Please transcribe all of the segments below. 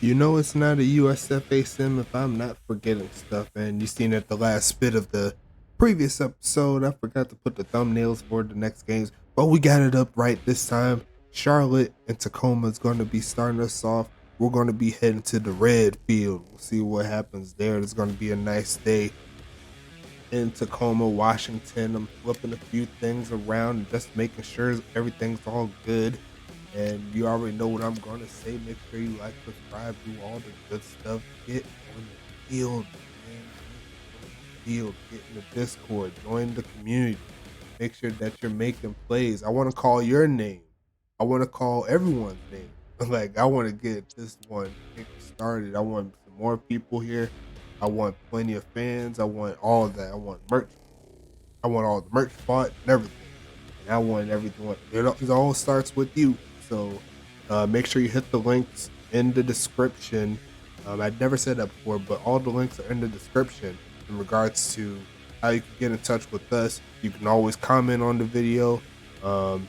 You know it's not a USFA sim if I'm not forgetting stuff, and you seen at the last bit of the previous episode, I forgot to put the thumbnails for the next games, but we got it up right this time. Charlotte and Tacoma is going to be starting us off. We're going to be heading to the red field. We'll see what happens there. It's going to be a nice day in Tacoma, Washington. I'm flipping a few things around and just making sure everything's all good. And you already know what I'm going to say. Make sure you like, subscribe, do all the good stuff. Get on the field, man. Get on the field. Get in the Discord. Join the community. Make sure that you're making plays. I want to call your name. I want to call everyone's name. Like, I want to get this one started. I want some more people here. I want plenty of fans. I want all of that. I want merch. I want all the merch bought and everything. And I want everything. It all starts with you. So make sure you hit the links in the description. I'd never said that before, but all the links are in the description in regards to how you can get in touch with us. You can always comment on the video. I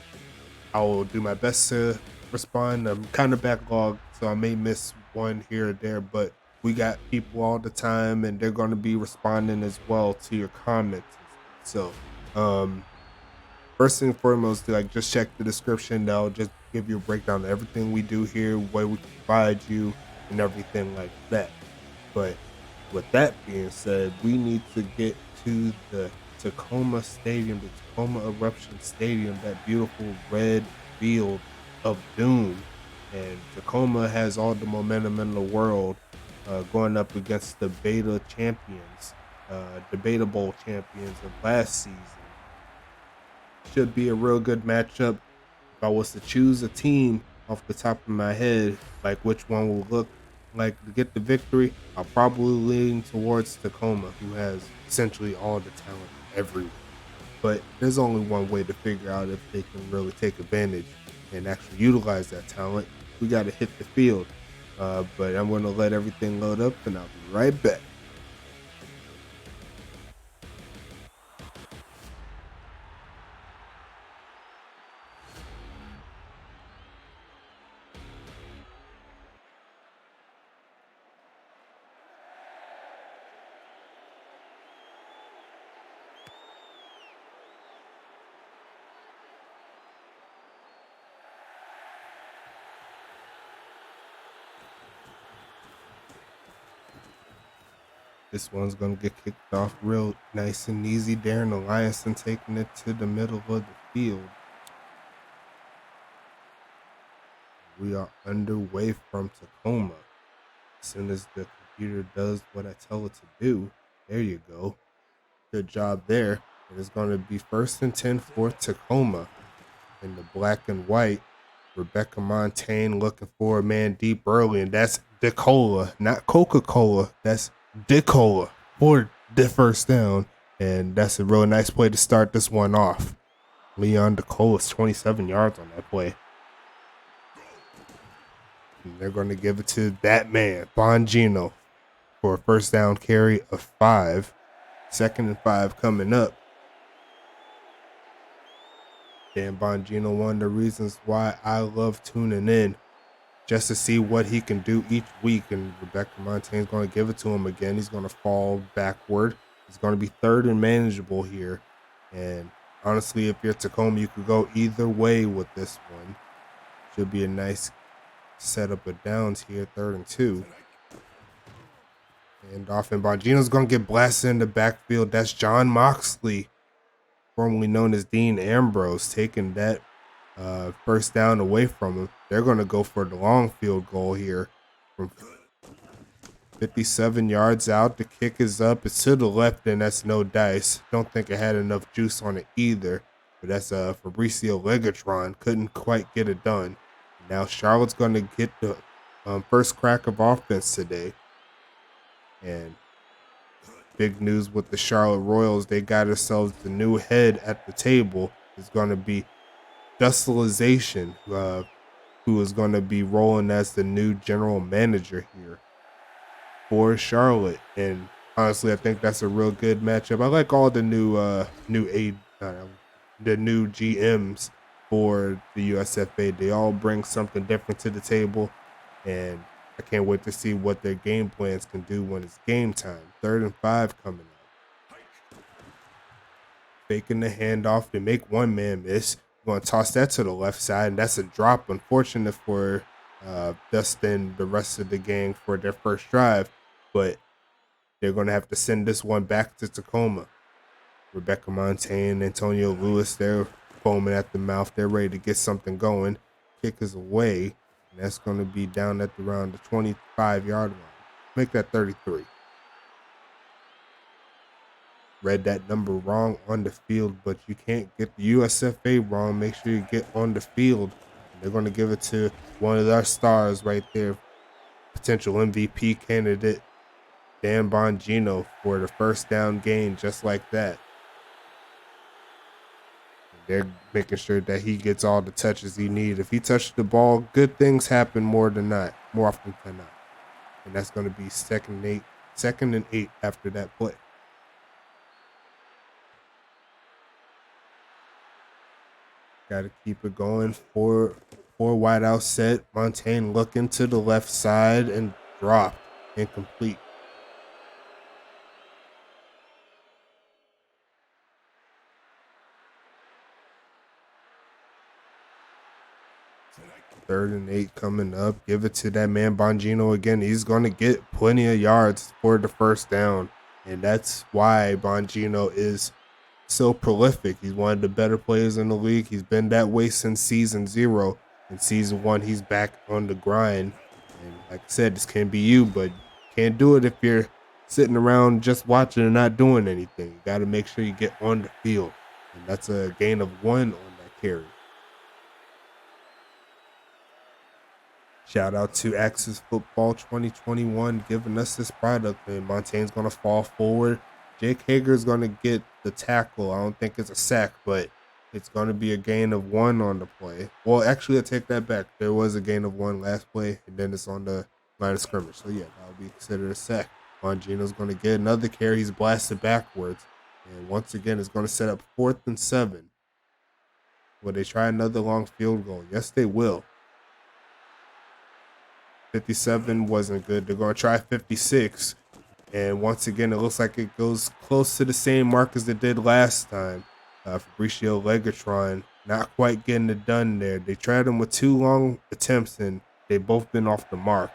will do my best to respond. I'm kind of backlogged, so I may miss one here or there, but we got people all the time, and they're going to be responding as well to your comments. So first and foremost, like, just check the description. That'll just give you a breakdown of everything we do here, what we provide you, and everything like that. But with that being said, we need to get to the Tacoma Stadium, the Tacoma Eruption Stadium, that beautiful red field of doom. And Tacoma has all the momentum in the world, going up against the beta champions, debatable champions of last season. Should be a real good matchup. If I was to choose a team off the top of my head, like which one will look like to get the victory, I'll probably lean towards Tacoma, who has essentially all the talent everywhere. But there's only one way to figure out if they can really take advantage and actually utilize that talent. We got to hit the field. But I'm going to let everything load up, and I'll be right back. This one's going to get kicked off real nice and easy. Deandre Henry taking it to the middle of the field. We are underway from Tacoma. As soon as the computer does what I tell it to do, there you go. Good job there. It is going to be 1st and 10 for Tacoma. In the black and white, Rebecca Montaigne looking for a man deep early, and that's DeCola, not Coca-Cola. That's DeCola for the first down, and that's a really nice play to start this one off. Leon DeCola's 27 yards on that play. And they're going to give it to that man, Bongino, for a first down carry of 5. 2nd and 5 coming up. Dan Bongino, one of the reasons why I love tuning in, just to see what he can do each week. And Rebecca Montaigne's going to give it to him again. He's going to fall backward. It's going to be 3rd and manageable here. And honestly, if you're Tacoma, you could go either way with this one. Should be a nice setup of downs here, 3rd and 2. And off, and Bongino's going to get blasted in the backfield. That's John Moxley, formerly known as Dean Ambrose, taking that first down away from him. They're going to go for the long field goal here from 57 yards out. The kick is up. It's to the left, and that's no dice. Don't think it had enough juice on it either. But that's Fabricio Legatron. Couldn't quite get it done. Now Charlotte's going to get the first crack of offense today. And big news with the Charlotte Royals. They got themselves the new head at the table. It's going to be Dustalization, who is going to be rolling as the new general manager here for Charlotte. And honestly, I think that's a real good matchup. I like all the new GMs for the USFA. They all bring something different to the table, and I can't wait to see what their game plans can do when it's game time. 3rd and 5 coming up. Faking the handoff. They make one man miss. Going to toss that to the left side, and that's a drop. Unfortunate for Dustin, the rest of the gang for their first drive, but they're going to have to send this one back to Tacoma. Rebecca Montaigne, Antonio Lewis, they're foaming at the mouth. They're ready to get something going. Kick is away, and that's going to be down at around the 25-yard line. Make that 33. Read that number wrong on the field, but you can't get the USFA wrong. Make sure you get on the field. And they're going to give it to one of their stars right there, potential MVP candidate, Dan Bongino, for the first down gain, just like that. They're making sure that he gets all the touches he needs. If he touches the ball, good things happen more often than not. And that's going to be second and 8 after that play. Got to keep it going. Four wide out set. Montaigne looking to the left side and drop. Incomplete. Third and 8 coming up. Give it to that man Bongino again. He's going to get plenty of yards for the first down. And that's why Bongino is so prolific. He's one of the better players in the league. He's been that way since season 0. In season 1, he's back on the grind. And like I said, this can be you, but you can't do it if you're sitting around just watching and not doing anything. You got to make sure you get on the field. And that's a gain of 1 on that carry. Shout out to Axis Football 2021 giving us this product. And Montaigne's going to fall forward. Jake Hager's going to get the tackle. I don't think it's a sack, but it's going to be a gain of 1 on the play. Well, actually, I take that back. There was a gain of 1 last play, and then it's on the line of scrimmage. So, yeah, that would be considered a sack. Bongino's going to get another carry. He's blasted backwards. And once again, it's going to set up 4th and 7. Will they try another long field goal? Yes, they will. 57 wasn't good. They're going to try 56. And once again, it looks like it goes close to the same mark as it did last time. Fabricio Legatron not quite getting it done there. They tried him with 2 long attempts, and they've both been off the mark.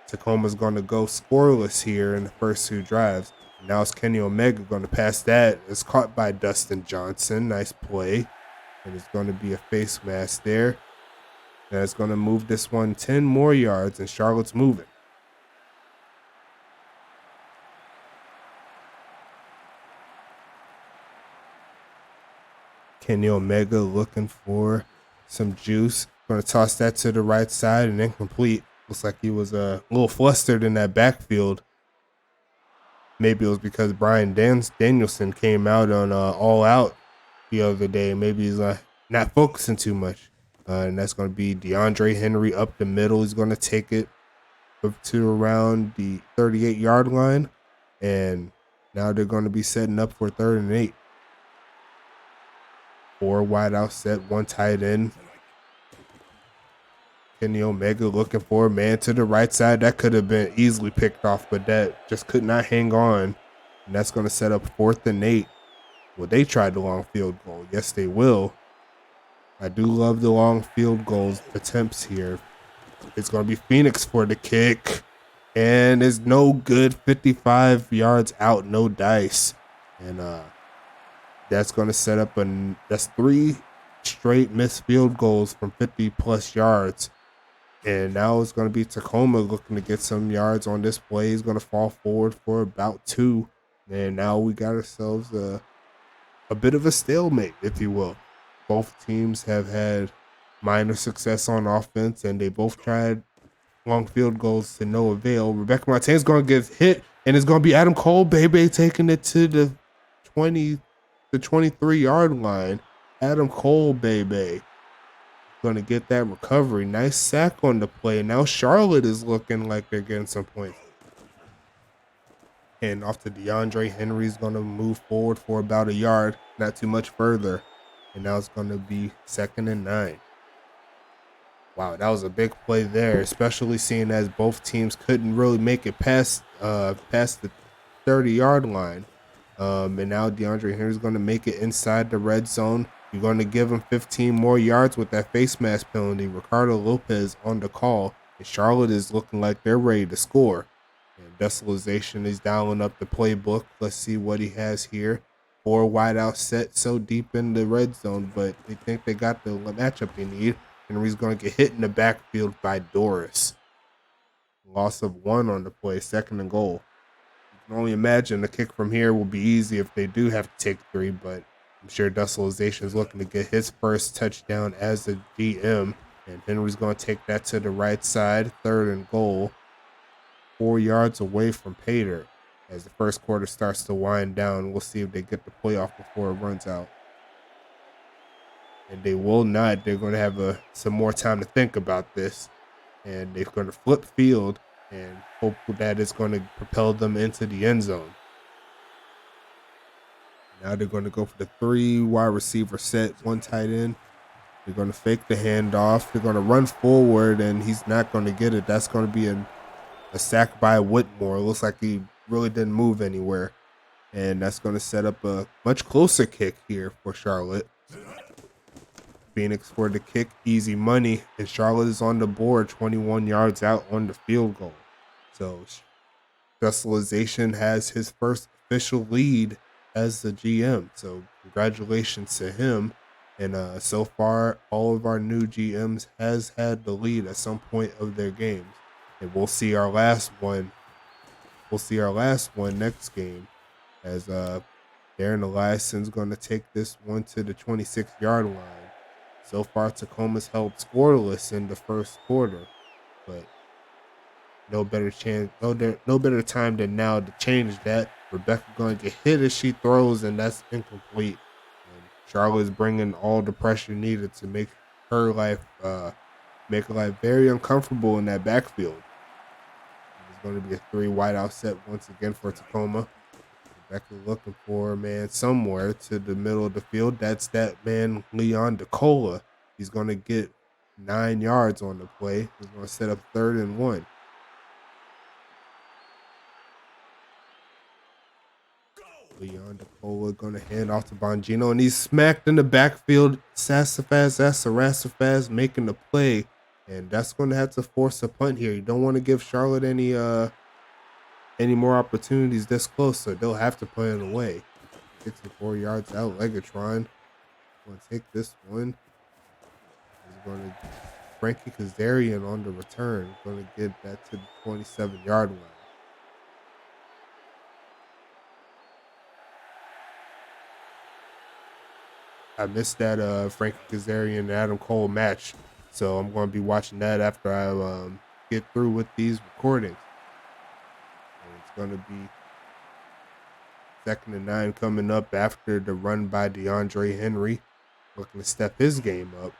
Tacoma's going to go scoreless here in the first 2 drives. Now it's Kenny Omega going to pass that. It's caught by Dustin Johnson. Nice play. And it's going to be a face mask there. That's going to move this one 10 more yards, and Charlotte's moving. Kenny Omega looking for some juice. Going to toss that to the right side and incomplete. Looks like he was a little flustered in that backfield. Maybe it was because Brian Danielson came out on All Out the other day. Maybe he's not focusing too much. And that's going to be Deandre Henry up the middle. He's going to take it up to around the 38-yard line. And now they're going to be setting up for 3rd and 8. 4 wide out set, 1 tight end. Kenny Omega looking for a man to the right side. That could have been easily picked off, but that just could not hang on. And that's going to set up 4th and 8. Well, they tried the long field goal. Yes, they will. I do love the long field goals attempts here. It's going to be Phoenix for the kick. And it's no good. 55 yards out, no dice. And that's going to set up that's 3 straight missed field goals from 50-plus yards. And now it's going to be Tacoma looking to get some yards on this play. He's going to fall forward for about 2. And now we got ourselves a bit of a stalemate, if you will. Both teams have had minor success on offense, and they both tried long field goals to no avail. Rebecca Montaigne is going to get hit, and it's going to be Adam Cole, baby, taking it to the 23-yard line. Adam Cole, baby, going to get that recovery. Nice sack on the play. Now Charlotte is looking like they're getting some points. And off to Deandre Henry is going to move forward for about a yard, not too much further. And now it's going to be 2nd and 9. Wow, that was a big play there, especially seeing as both teams couldn't really make it past the 30-yard line. And now Deandre Henry's going to make it inside the red zone. You're going to give him 15 more yards with that face mask penalty. Ricardo Lopez on the call, and Charlotte is looking like they're ready to score. And Desolation is dialing up the playbook. Let's see what he has here. 4 wideout set so deep in the red zone, but they think they got the matchup they need. Henry's going to get hit in the backfield by Doris. Loss of 1 on the play, 2nd and goal. You can only imagine the kick from here will be easy if they do have to take 3, but I'm sure Desolation is looking to get his first touchdown as the GM, and Henry's going to take that to the right side, 3rd and goal, 4 yards away from Pater. As the first quarter starts to wind down, we'll see if they get the playoff before it runs out. And they will not. They're going to have some more time to think about this. And they're going to flip field and hope that it's going to propel them into the end zone. Now they're going to go for the 3 wide receiver set, 1 tight end. They're going to fake the handoff. They're going to run forward, and he's not going to get it. That's going to be a sack by Whitmore. It looks like he really didn't move anywhere. And that's going to set up a much closer kick here for Charlotte. Phoenix for the kick, easy money, and Charlotte is on the board, 21 yards out on the field goal. So Desolation has his first official lead as the GM. So congratulations to him. And so far, all of our new GMs has had the lead at some point of their games. And we'll see our last one. We'll see our last one next game, as Darren Eliason's going to take this one to the 26-yard line. So far, Tacoma's held scoreless in the first quarter, but no better time than now to change that. Rebecca going to get hit as she throws, and that's incomplete. And Charlotte's bringing all the pressure needed to make her life very uncomfortable in that backfield. It's going to be a 3 wideout set once again for Tacoma. Rebecca looking for a man somewhere to the middle of the field. That's that man, Leon DeCola. He's going to get 9 yards on the play. He's going to set up 3rd and 1. Leon DeCola going to hand off to Bongino, and he's smacked in the backfield. Sassafaz making the play, and that's going to have to force a punt here. You don't want to give Charlotte any more opportunities this close, so they'll have to put it away. 64 yards out. Legatron going to take this one. He's going to Frankie Kazarian on the return. Going to get that to the 27-yard line. I missed that Frankie Kazarian and Adam Cole match, so I'm going to be watching that after I get through with these recordings. And it's going to be 2nd and 9 coming up after the run by Deandre Henry, looking to step his game up.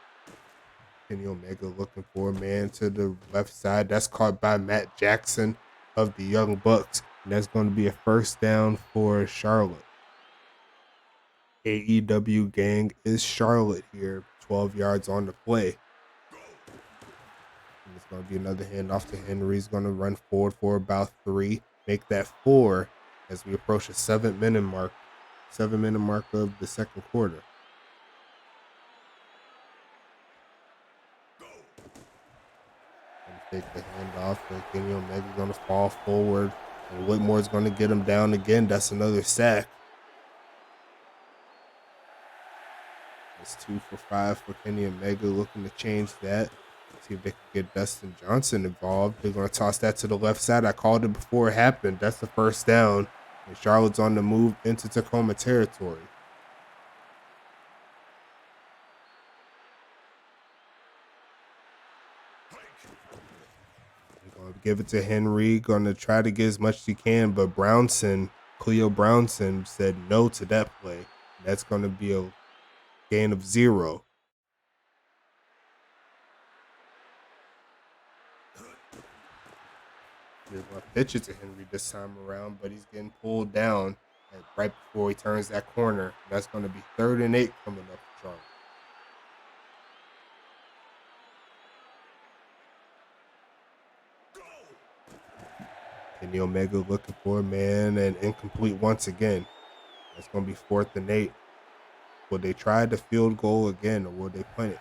Kenny Omega looking for a man to the left side. That's caught by Matt Jackson of the Young Bucks, and that's going to be a 1st down for Charlotte. AEW gang is Charlotte here, 12 yards on the play. And it's going to be another handoff to Henry. He's going to run forward for about 3, make that 4 as we approach the 7-minute mark of the second quarter. Take the handoff, and Kenny Omega's going to fall forward, and Whitmore's going to get him down again. That's another sack. It's 2 for 5 for Kenny Omega, looking to change that. See if they can get Dustin Johnson involved. They're going to toss that to the left side. I called it before it happened. That's the 1st down, and Charlotte's on the move into Tacoma territory. Give it to Henry, going to try to get as much as he can, but Cleo Brownson said no to that play. That's going to be a gain of 0. They're going to pitch it to Henry this time around, but he's getting pulled down right before he turns that corner. That's going to be 3rd and 8 coming up for Charlotte. Kenny Omega looking for a man and incomplete once again. That's going to be 4th and 8. Will they try the field goal again, or will they punt it?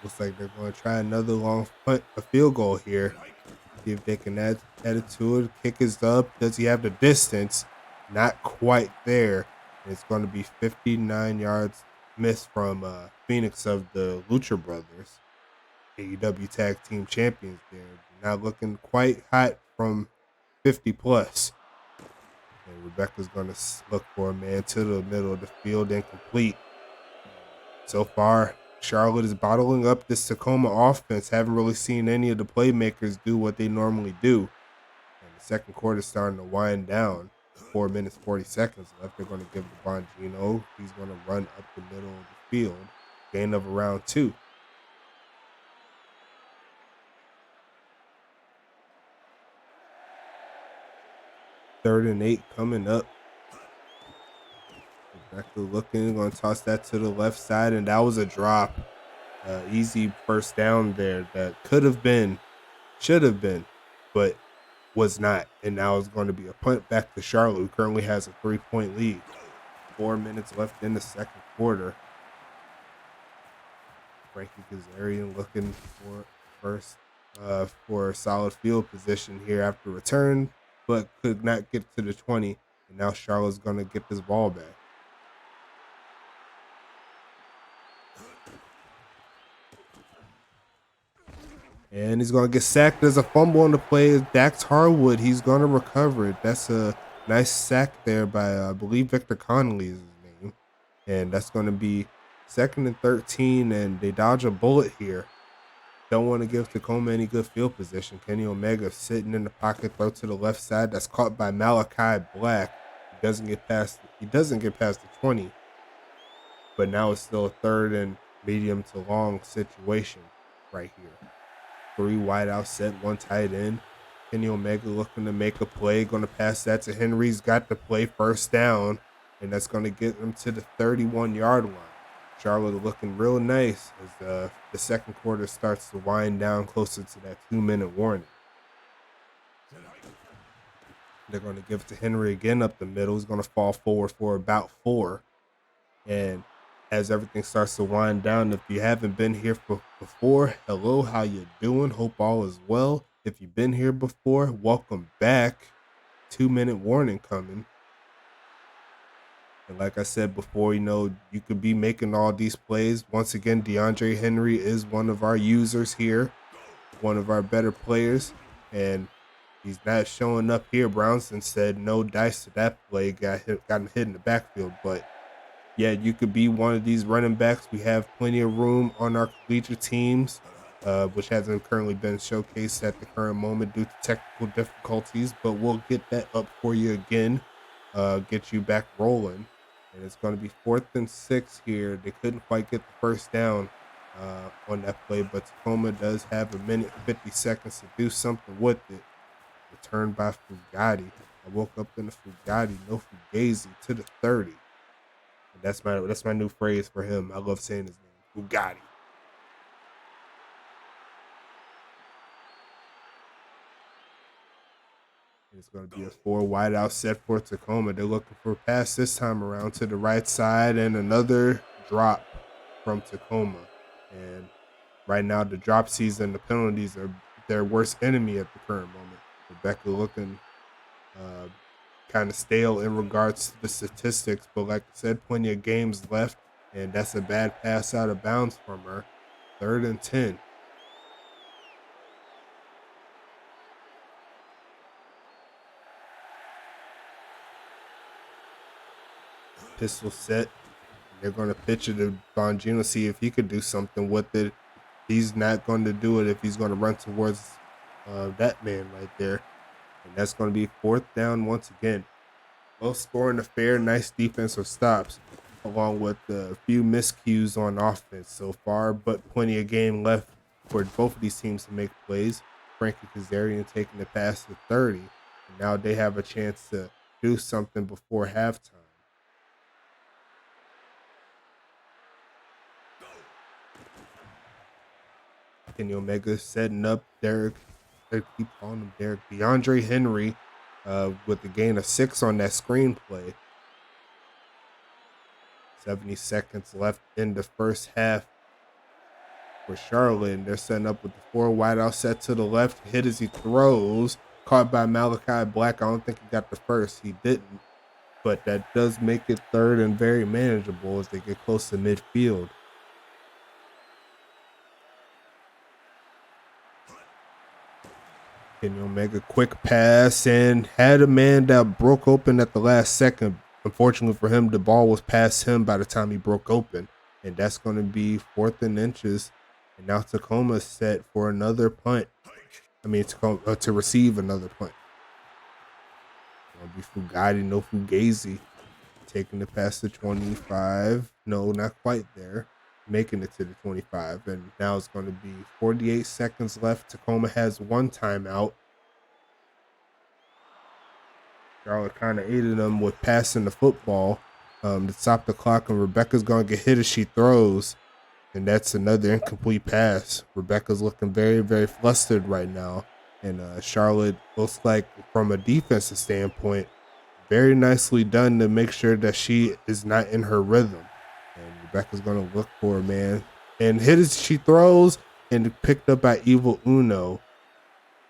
Looks like they're going to try another long punt, a field goal here. See if they can add it to it. Kick is up. Does he have the distance? Not quite there. And it's going to be 59 yards missed from Phoenix of the Lucha Brothers, AEW Tag Team Champions there. Now looking quite hot from 50 plus. And Rebecca's going to look for a man to the middle of the field, incomplete. So far, Charlotte is bottling up this Tacoma offense. Haven't really seen any of the playmakers do what they normally do. And the second quarter is starting to wind down. 4 minutes, 40 seconds left. They're going to give to Bongino. He's going to run up the middle of the field. Gain of around 2. Third and 8 coming up. Rebecca looking, going to toss that to the left side, and that was a drop. Easy first down there that could have been, should have been, but was not. And now it's going to be a punt back to Charlotte, who currently has a 3-point lead. 4 minutes left in the second quarter. Frankie Kazarian looking for a solid field position here after return, but could not get to the 20. And now Charlotte's going to get this ball back. And he's going to get sacked. There's a fumble on the play. Dax Harwood, he's going to recover it. That's a nice sack there by, I believe, Victor Connolly is his name. And that's going to be 2nd and 13, and they dodge a bullet here. Don't want to give Tacoma any good field position. Kenny Omega sitting in the pocket, throw to the left side. That's caught by Malachi Black. He doesn't get past the 20. But now it's still a 3rd and medium to long situation right here. 3 wide out set, 1 tight end. Kenny Omega looking to make a play. Going to pass that to Henry. He's got the play, first down. And that's going to get him to the 31-yard line. Charlotte looking real nice as the second quarter starts to wind down closer to that 2-minute warning. They're going to give it to Henry again up the middle. He's going to fall forward for about 4. And as everything starts to wind down, if you haven't been here before, hello, how you doing? Hope all is well. If you've been here before, welcome back. 2-minute warning coming. And like I said before, you could be making all these plays. Once again, Deandre Henry is one of our users here, one of our better players, and he's not showing up here. Brownson said no dice to that play, got him hit in the backfield. But yeah, you could be one of these running backs. We have plenty of room on our collegiate teams, which hasn't currently been showcased at the current moment due to technical difficulties, but we'll get that up for you again, get you back rolling. And it's going to be 4th and 6 here. They couldn't quite get the first down on that play, but Tacoma does have 1 minute 50 seconds to do something with it. Return by Fugatti. I woke up in the Fugatti, no Fugazi, to the 30. And that's my new phrase for him. I love saying his name, Fugatti. It's going to be a 4 wide out set for Tacoma. They're looking for a pass this time around to the right side, and another drop from Tacoma. And right now, the drop season, the penalties are their worst enemy at the current moment. Rebecca looking kind of stale in regards to the statistics, but like I said, plenty of games left, and that's a bad pass out of bounds from her. 3rd and 10. Pistol set. They're going to pitch it to Bongino, see if he could do something with it. He's not going to do it if he's going to run towards that man right there. And that's going to be 4th down once again. Both scoring affair, nice defensive stops, along with a few miscues on offense so far, but plenty of game left for both of these teams to make plays. Frankie Kazarian taking the pass to 30. And now they have a chance to do something before halftime. Kenny Omega setting up Derek I keep calling him Derek. Deandre Henry with the gain of 6 on that screenplay. 70 seconds left in the first half for Charlotte. And they're setting up with the 4 wideout set to the left. Hit as he throws. Caught by Malachi Black. I don't think he got the first. He didn't. But that does make it third and very manageable as they get close to midfield. Kenny Omega quick pass and had a man that broke open at the last second. Unfortunately for him, the ball was past him by the time he broke open. And that's going to be 4th and inches. And now Tacoma is set for another punt. Tacoma to receive another punt. It'll be Fugatti, no Fugazi. Taking it past the 25. No, not quite there. Making it to the 25. And now it's going to be 48 seconds left. Tacoma has 1 timeout. Charlotte kind of aided them with passing the football to stop the clock. And Rebecca's going to get hit as she throws. And that's another incomplete pass. Rebecca's looking very, very flustered right now. And Charlotte looks like, from a defensive standpoint, very nicely done to make sure that she is not in her rhythm. And Rebecca's going to look for her, man. And hit as she throws and picked up by Evil Uno.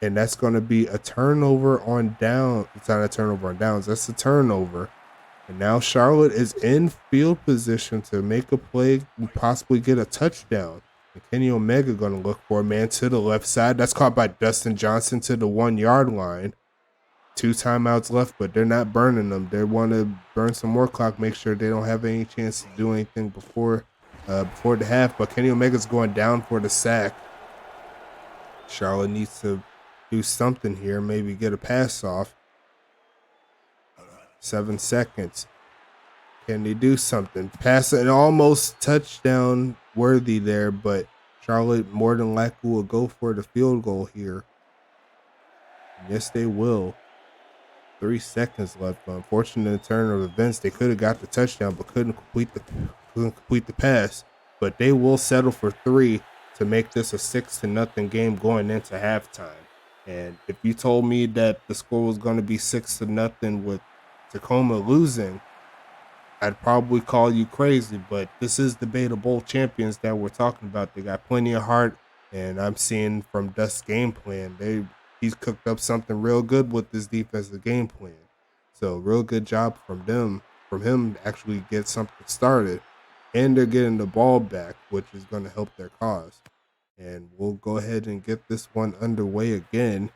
And that's going to be a turnover on down. It's not a turnover on downs. That's a turnover. And now Charlotte is in field position to make a play and possibly get a touchdown. And Kenny Omega going to look for a man to the left side. That's caught by Dustin Johnson to the 1-yard line. 2 timeouts left, but they're not burning them. They want to burn some more clock, make sure they don't have any chance to do anything before the half. But Kenny Omega's going down for the sack. Charlotte needs to do something here, maybe get a pass off. 7 seconds. Can they do something? Pass it, almost touchdown worthy there, but Charlotte more than likely will go for the field goal here. Yes, they will. 3 seconds left. Unfortunate turn of events. They could have got the touchdown, but couldn't complete the pass. But they will settle for 3 to make this a 6-0 game going into halftime. And if you told me that the score was going to be 6-0 with Tacoma losing, I'd probably call you crazy. But this is the Beta Bowl champions that we're talking about. They got plenty of heart, and I'm seeing from Dust's game plan, he's cooked up something real good with this defensive game plan. So real good job from him to actually get something started. And they're getting the ball back, which is going to help their cause. And we'll go ahead and get this one underway again.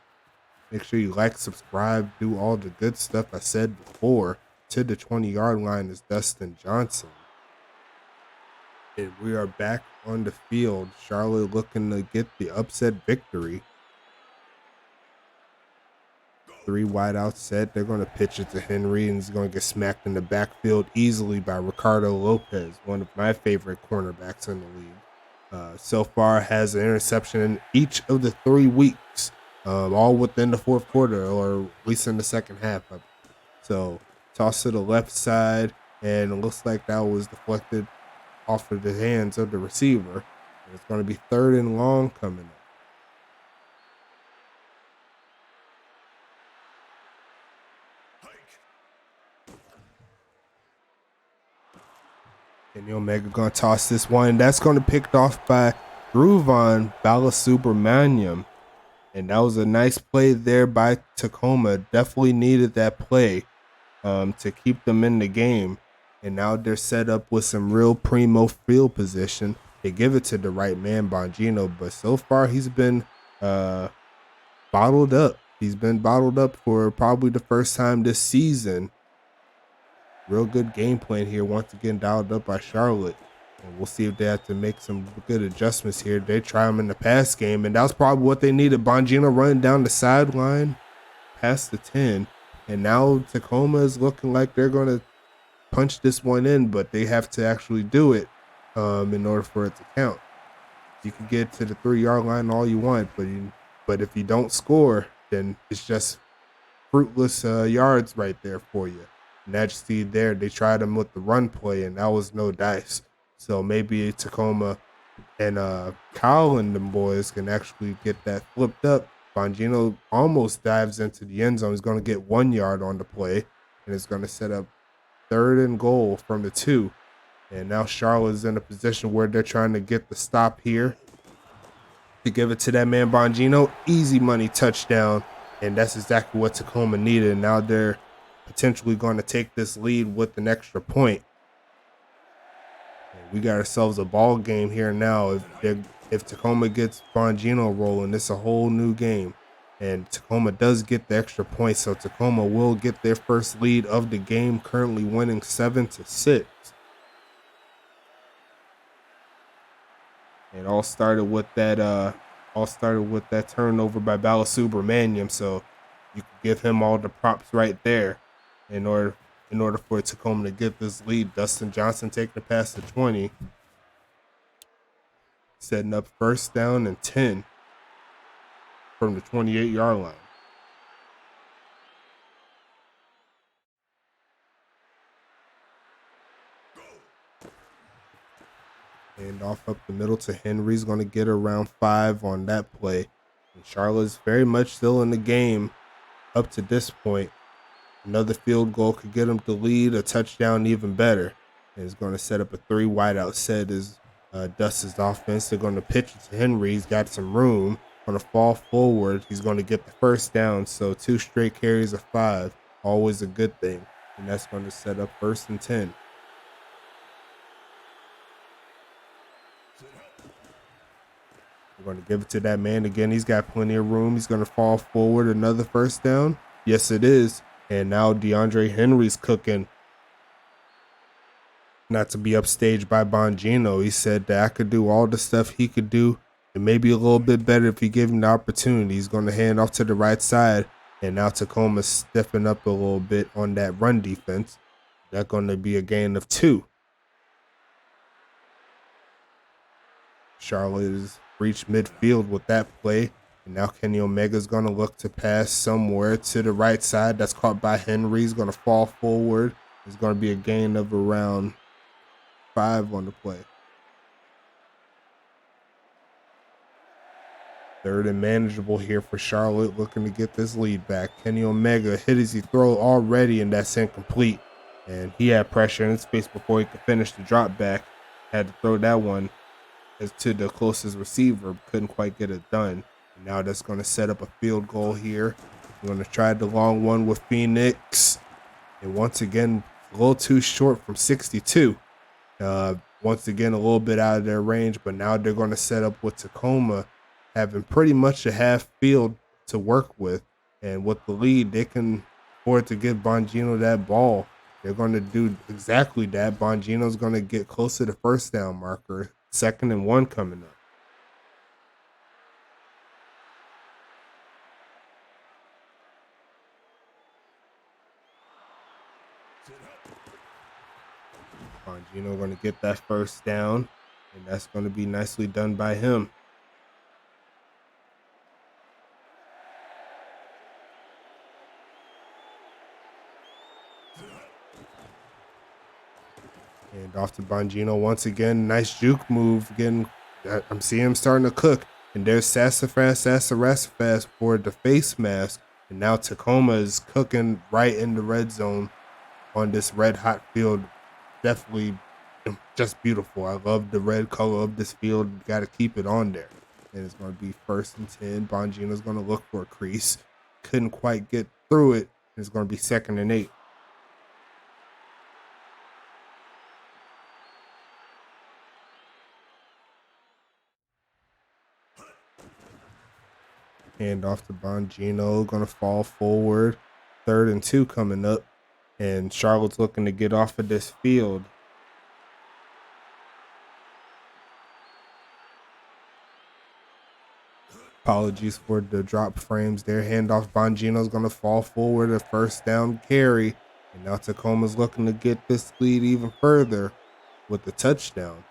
Make sure you like, subscribe, do all the good stuff I said before. To the 20-yard line is Dustin Johnson. And we are back on the field. Charlotte looking to get the upset victory. 3 wideout set. They're going to pitch it to Henry, and he's going to get smacked in the backfield easily by Ricardo Lopez, one of my favorite cornerbacks in the league. So far has an interception in each of the 3 weeks, all within the 4th quarter, or at least in the second half of it. So toss to the left side, and it looks like that was deflected off of the hands of the receiver. And it's going to be 3rd and long coming up. Kenny Omega going to toss this one. That's going to be picked off by Ruvan Balasubramaniam. And that was a nice play there by Tacoma. Definitely needed that play to keep them in the game. And now they're set up with some real primo field position. They give it to the right man, Bongino. But so far, he's been bottled up. He's been bottled up for probably the first time this season. Real good game plan here, once again dialed up by Charlotte. And we'll see if they have to make some good adjustments here. They try them in the pass game, and that was probably what they needed. Bongino running down the sideline past the 10. And now Tacoma is looking like they're going to punch this one in, but they have to actually do it in order for it to count. You can get to the 3-yard line all you want, but if you don't score, then it's just fruitless yards right there for you. And as you see there, they tried them with the run play, and that was no dice. So maybe Tacoma and Kyle and them boys can actually get that flipped up Bongino almost dives into the end zone. He's going to get 1 yard on the play, and it's going to set up 3rd and goal from the 2. And now Charlotte is in a position where they're trying to get the stop here to give it to that man Bongino. Easy money touchdown, and that's exactly what Tacoma needed. And now they're potentially going to take this lead with an extra point. And we got ourselves a ball game here now. If Tacoma gets Bongino rolling, it's a whole new game. And Tacoma does get the extra point, so Tacoma will get their first lead of the game, currently winning 7-6. It all started with that turnover by Balasubramanian, so you can give him all the props right there in order for Tacoma to get this lead. Dustin Johnson taking the pass to 20, setting up 1st down and 10 from the 28-yard line. And off up the middle to Henry's going to get around 5 on that play. And Charlotte's very much still in the game up to this point. Another field goal could get them to lead, a touchdown even better. And it's going to set up a 3 wideout set as Dust's offense. They're going to pitch it to Henry. He's got some room. Going to fall forward. He's going to get the 1st down. So 2 straight carries of 5. Always a good thing. And that's going to set up 1st and 10. We're going to give it to that man again. He's got plenty of room. He's going to fall forward. Another 1st down. Yes, it is. And now Deandre Henry's cooking. Not to be upstaged by Bongino. He said that I could do all the stuff he could do and maybe a little bit better if he gave him the opportunity. He's going to hand off to the right side. And now Tacoma's stepping up a little bit on that run defense. That's going to be a gain of 2. Charlotte has reached midfield with that play. And now Kenny Omega's going to look to pass somewhere to the right side. That's caught by Henry. He's going to fall forward. It's going to be a gain of around 5 on the play. 3rd and manageable here for Charlotte, looking to get this lead back. Kenny Omega hit as he throw already, and that's incomplete. And he had pressure in his face before he could finish the drop back. Had to throw that one as to the closest receiver. Couldn't quite get it done. And now that's going to set up a field goal here. We're going to try the long one with Phoenix. And once again, a little too short from 62. Once again, a little bit out of their range. But now they're going to set up with Tacoma having pretty much a half field to work with. And with the lead, they can afford to give Bongino that ball. They're going to do exactly that. Bongino's going to get close to the 1st down marker. 2nd and 1 coming up. Bongino going to get that 1st down, and that's going to be nicely done by him. And off to Bongino once again. Nice juke move. I'm seeing him starting to cook. And there's Sassafras for the face mask. And now Tacoma is cooking right in the red zone on this red hot field. Definitely just beautiful. I love the red color of this field. Got to keep it on there. And it's going to be 1st and 10. Bongino's going to look for a crease. Couldn't quite get through it. It's going to be 2nd and 8. Hand off to Bongino, going to fall forward. 3rd and 2 coming up. And Charlotte's looking to get off of this field. Apologies for the drop frames there. Handoff. Bongino's going to fall forward. A 1st down carry. And now Tacoma's looking to get this lead even further with the touchdown.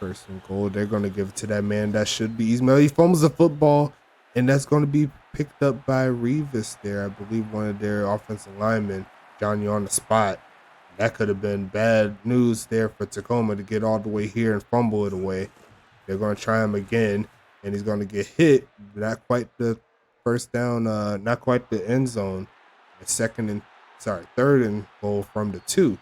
1st and goal. They're going to give it to that man. That should be Ismail. He fumbles the football, and that's going to be picked up by Revis there. I believe one of their offensive linemen. Johnny on the spot. That could have been bad news there for Tacoma to get all the way here and fumble it away. They're going to try him again, and he's going to get hit. Not quite the first down, not quite the end zone. Third and goal from the 2.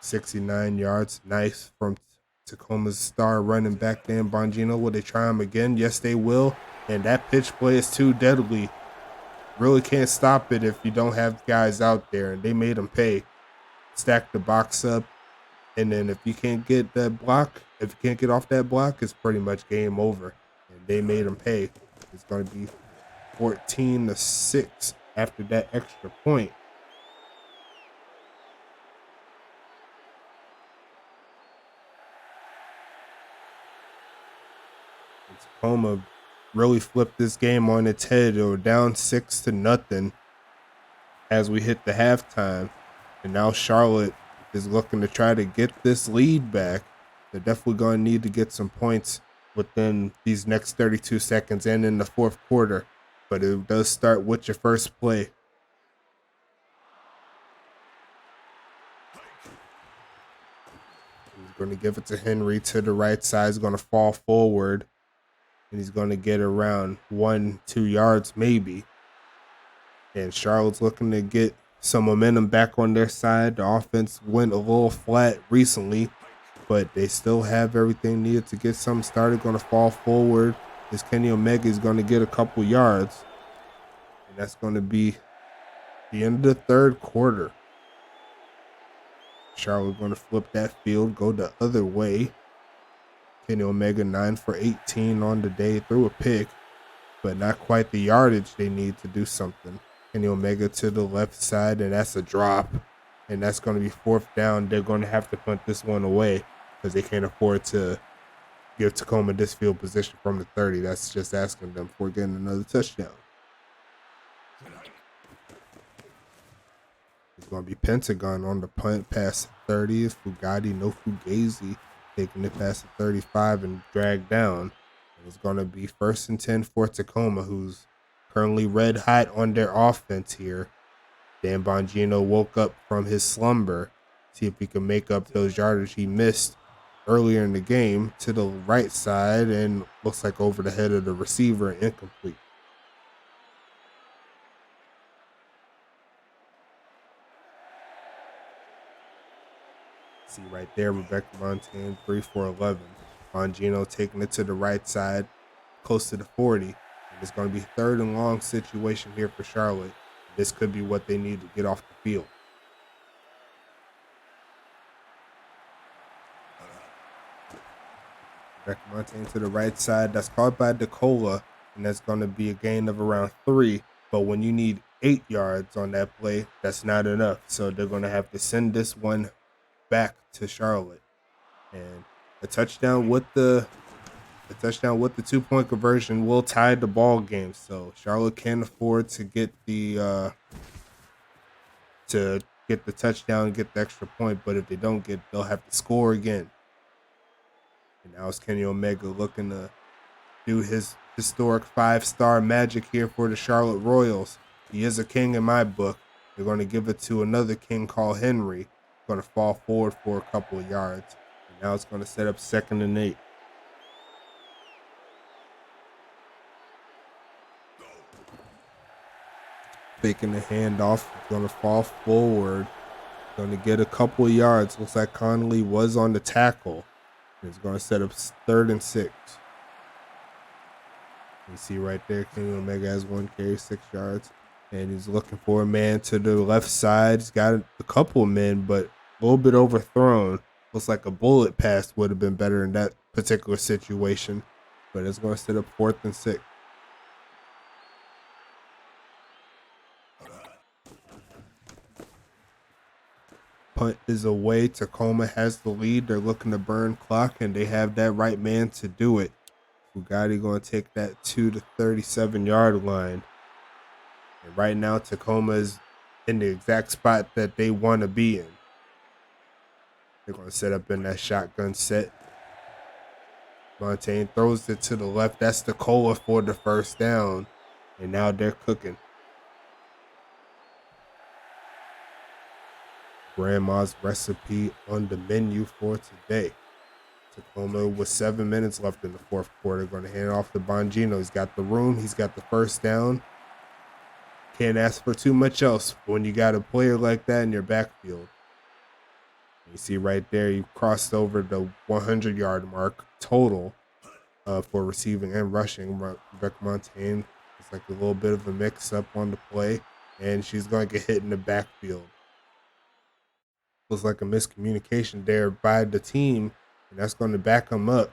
69 yards. Nice from Tacoma's star running back, Dan Bongino. Will they try him again? Yes, they will. And that pitch play is too deadly. Really can't stop it if you don't have guys out there. And they made him pay. Stack the box up. And then if you can't get that block, if you can't get off that block, it's pretty much game over. And they made him pay. It's going to be 14-6 after that extra point. And Tacoma really flipped this game on its head. They were down 6-0 as we hit the halftime. And now Charlotte is looking to try to get this lead back. They're definitely going to need to get some points within these next 32 seconds and in the fourth quarter. But it does start with your first play. He's going to give it to Henry to the right side. He's going to fall forward. And he's going to get around 1-2 yards maybe. And Charlotte's looking to get some momentum back on their side. The offense went a little flat recently, but they still have everything needed to get something started. Going to fall forward. This Kenny Omega is going to get a couple yards. And that's going to be the end of the third quarter. Charlotte going to flip that field, go the other way. Kenny Omega 9 for 18 on the day, threw a pick, but not quite the yardage they need to do something. Kenny Omega to the left side, and that's a drop. And that's going to be fourth down. They're going to have to punt this one away because they can't afford to give Tacoma this field position from the 30. That's just asking them for getting another touchdown. It's going to be Pentagon on the punt past the 30. Fugatti, no Fugazi, taking it past the 35 and dragged down. And it's going to be 1st and 10 for Tacoma, who's currently red hot on their offense here. Dan Bongino woke up from his slumber. See if he can make up those yardage he missed earlier in the game to the right side, and looks like over the head of the receiver, incomplete. See right there, Rebecca Montaigne, 3 for 11. Bongino taking it to the right side, close to the 40. And it's going to be 3rd and long situation here for Charlotte. This could be what they need to get off the field. Rebecca Montaigne to the right side. That's caught by DeCola, and that's going to be a gain of around 3. But when you need 8 yards on that play, that's not enough. So they're going to have to send this one back to Charlotte. And a touchdown with the 2-point conversion will tie the ball game. So Charlotte can't afford to get the touchdown and get the extra point. But if they don't get, they'll have to score again. And now it's Kenny Omega looking to do his historic 5-star magic here for the Charlotte Royals. He is a king in my book. They're going to give it to another king called Henry. Going to fall forward for a couple of yards. And now it's going to set up 2nd and 8. Faking the handoff. Going to fall forward. Going to get a couple of yards. Looks like Connolly was on the tackle. It's going to set up 3rd and 6. You see right there, Kenny Omega has 1 carry, 6 yards. And he's looking for a man to the left side. He's got a couple of men, but a little bit overthrown. Looks like a bullet pass would have been better in that particular situation. But it's going to set up 4th and 6. Punt is away. Tacoma has the lead. They're looking to burn clock, and they have that right man to do it. Fugatti going to take that to the 37-yard line. And right now, Tacoma is in the exact spot that they want to be in. They're going to set up in that shotgun set. Montaigne throws it to the left. That's DeCola for the 1st down. And now they're cooking. Grandma's recipe on the menu for today. Tacoma with 7 minutes left in the fourth quarter. Going to hand it off to Bongino. He's got the room. He's got the first down. Can't ask for too much else when you got a player like that in your backfield. You see right there, you crossed over the 100-yard mark total for receiving and rushing. Rebecca Montaigne is like a little bit of a mix-up on the play, and she's going to get hit in the backfield. It was like a miscommunication there by the team, and that's going to back them up.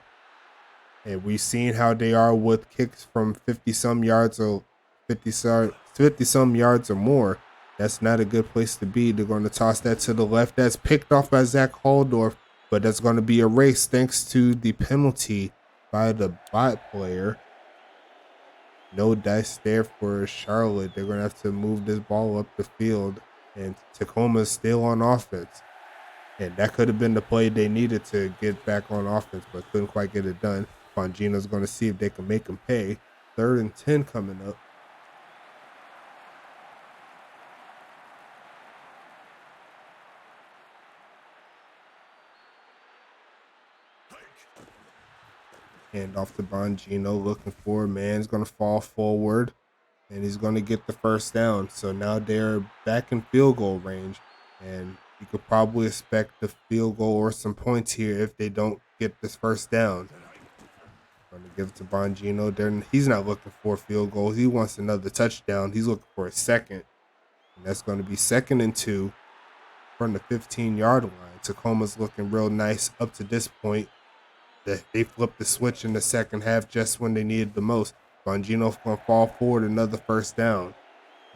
And we've seen how they are with kicks from 50-some yards or 50-some yards or more. That's not a good place to be. They're going to toss that to the left. That's picked off by Zach Haldorf, but that's going to be erased thanks to the penalty by the bot player. No dice there for Charlotte. They're going to have to move this ball up the field, and Tacoma's still on offense. And that could have been the play they needed to get back on offense, but couldn't quite get it done. Bongino's going to see if they can make him pay. 3rd and 10 coming up. Hand off to Bongino, looking for a man. He's going to fall forward, and he's going to get the first down. So now they're back in field goal range, and you could probably expect a field goal or some points here if they don't get this first down. Going to give it to Bongino. He's not looking for a field goal. He wants another touchdown. He's looking for a second, and that's going to be 2nd and 2 from the 15-yard line. Tacoma's looking real nice up to this point. They flipped the switch in the second half just when they needed the most. Bongino's going to fall forward, another first down.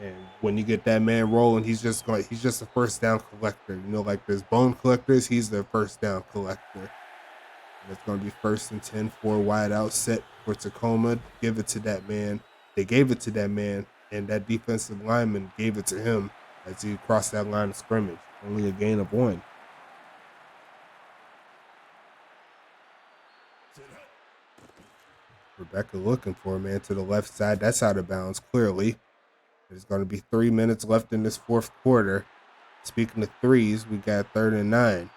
And when you get that man rolling, he's just a first down collector. You know, like there's bone collectors, he's the first down collector. And it's going to be 1st and 10, 4 wide out set for Tacoma. Give it to that man. They gave it to that man, and that defensive lineman gave it to him as he crossed that line of scrimmage. Only a gain of 1. Rebecca looking for a man to the left side. That's out of bounds, clearly. There's going to be 3 minutes left in this fourth quarter. Speaking of threes, we got 3rd and 9.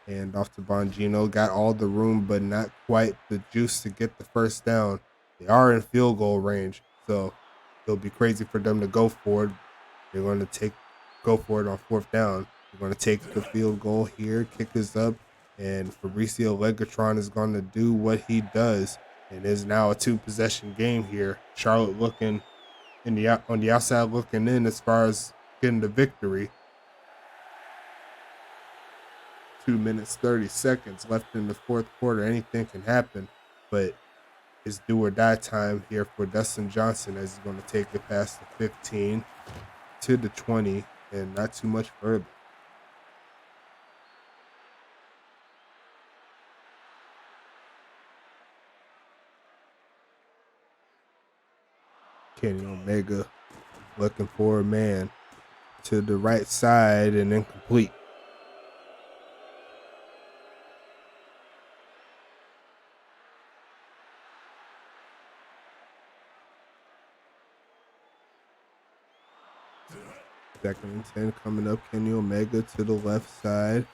And off to Bongino. Got all the room, but not quite the juice to get the first down. They are in field goal range, so it'll be crazy for them to go for it. They're going to go for it on 4th down. They're going to take the field goal here. Kick is up, and Fabricio Legatron is going to do what he does, and is now a 2-possession game here. Charlotte looking on the outside looking in as far as getting the victory. 2 minutes, 30 seconds left in the fourth quarter. Anything can happen, but it's do or die time here for Dustin Johnson as he's going to take it past the 15 to the 20 and not too much further. Kenny Omega looking for a man to the right side and incomplete. Second and 10 coming up. Kenny Omega to the left side.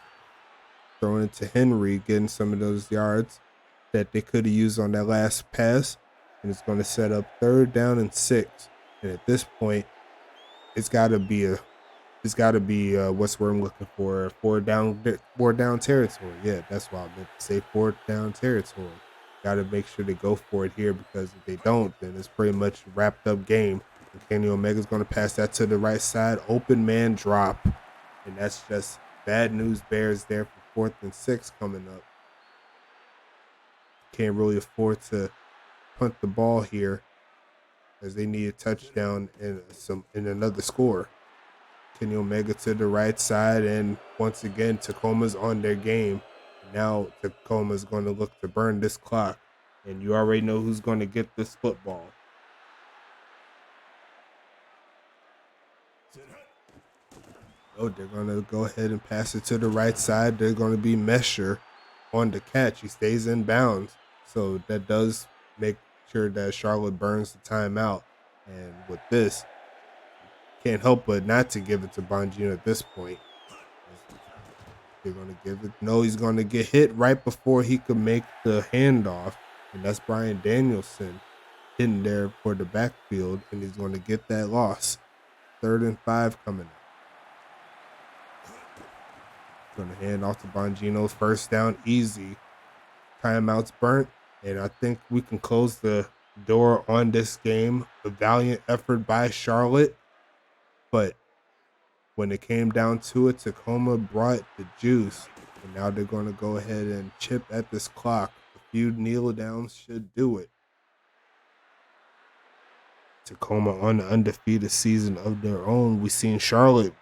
Throwing it to Henry, getting some of those yards that they could have used on that last pass. And it's going to set up 3rd down and 6. And at this point, it's got to be what's the word I'm looking for? 4 down territory. Yeah, that's what I meant to say. 4th down territory. Got to make sure they go for it here, because if they don't, then it's pretty much a wrapped up game. And Kenny Omega's going to pass that to the right side. Open man drop. And that's just bad news bears there for 4th and 6 coming up. Can't really afford to punt the ball here, as they need a touchdown and another score. Kenny Omega to the right side, and once again Tacoma's on their game. Now Tacoma's going to look to burn this clock, and you already know who's going to get this football. Oh, they're going to go ahead and pass it to the right side. They're going to be Mesher on the catch. He stays in bounds, so that does make sure that Charlotte burns the timeout. And with this, can't help but not to give it to Bongino at this point. They're going to give it. No, he's going to get hit right before he could make the handoff. And that's Brian Danielson hitting there for the backfield. And he's going to get that loss. 3rd and 5 coming up. Going to hand off to Bongino's first down easy. Timeouts burnt. And I think we can close the door on this game. A valiant effort by Charlotte. But when it came down to it, Tacoma brought the juice. And now they're going to go ahead and chip at this clock. A few kneel downs should do it. Tacoma on the undefeated season of their own. We seen Charlotte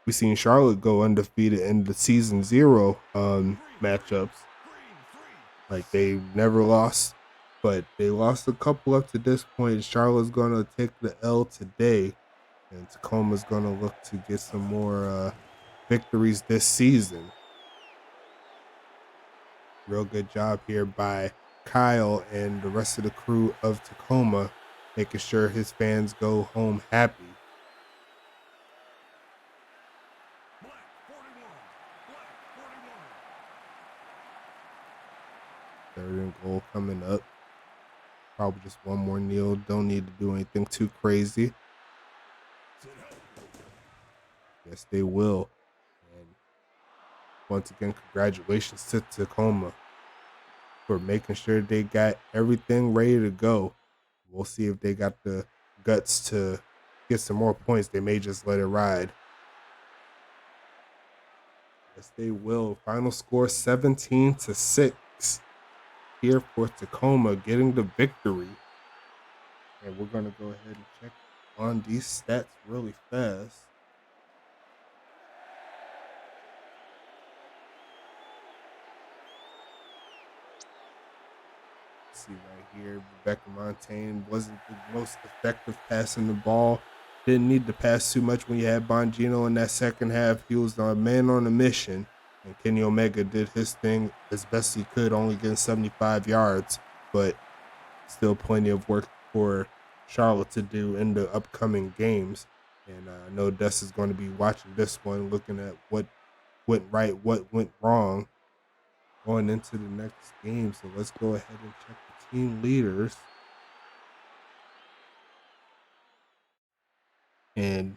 go undefeated in the season 0 matchups. Like, they never lost, but they lost a couple up to this point. Charlotte's going to take the L today, and Tacoma's going to look to get some more victories this season. Real good job here by Kyle and the rest of the crew of Tacoma, making sure his fans go home happy. Third and goal coming up. Probably just one more kneel. Don't need to do anything too crazy. Yes, they will. And once again, congratulations to Tacoma for making sure they got everything ready to go. We'll see if they got the guts to get some more points. They may just let it ride. Yes, they will. Final score 17-6. Here for Tacoma getting the victory. And we're going to go ahead and check on these stats really fast. See right here, Rebecca Montaigne wasn't the most effective passing the ball. Didn't need to pass too much when you had Bongino in that second half. He was a man on a mission. And Kenny Omega did his thing as best he could, only getting 75 yards. But still plenty of work for Charlotte to do in the upcoming games. And I know Dust is going to be watching this one, looking at what went right, what went wrong going into the next game. So let's go ahead and check the team leaders. And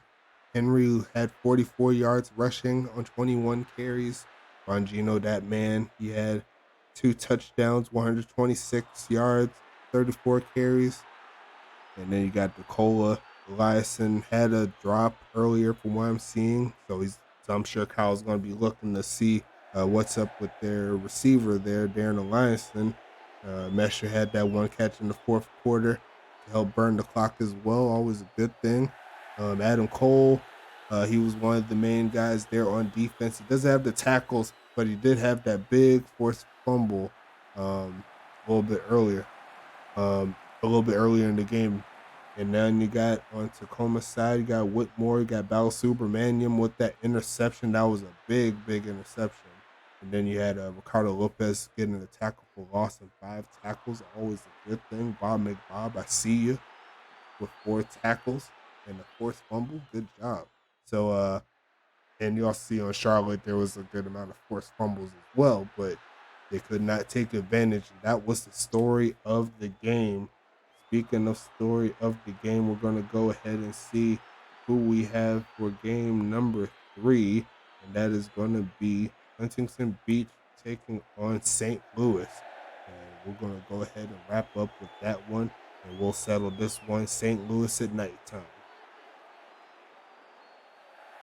Henry had 44 yards rushing on 21 carries. Bongino, that man, he had 2 touchdowns, 126 yards, 34 carries. And then you got Nicola Eliason had a drop earlier from what I'm seeing. So I'm sure Kyle's going to be looking to see what's up with their receiver there, Darren Eliason. Mesher had that one catch in the 4th quarter to help burn the clock as well. Always a good thing. Adam Cole, he was one of the main guys there on defense. He doesn't have the tackles, but he did have that big forced fumble a little bit earlier in the game. And then you got on Tacoma's side, you got Whitmore, you got Bal Subramaniam with that interception. That was a big interception. And then you had Ricardo Lopez getting a tackle for loss and 5 tackles. Always a good thing. Bob McBob, I see you with 4 tackles and the 4th fumble. Good job. So, and you also see on Charlotte, there was a good amount of forced fumbles as well, but they could not take advantage. That was the story of the game. Speaking of story of the game, we're going to go ahead and see who we have for game number 3, and that is going to be Huntington Beach taking on St. Louis. And we're going to go ahead and wrap up with that one, and we'll settle this one, St. Louis at nighttime.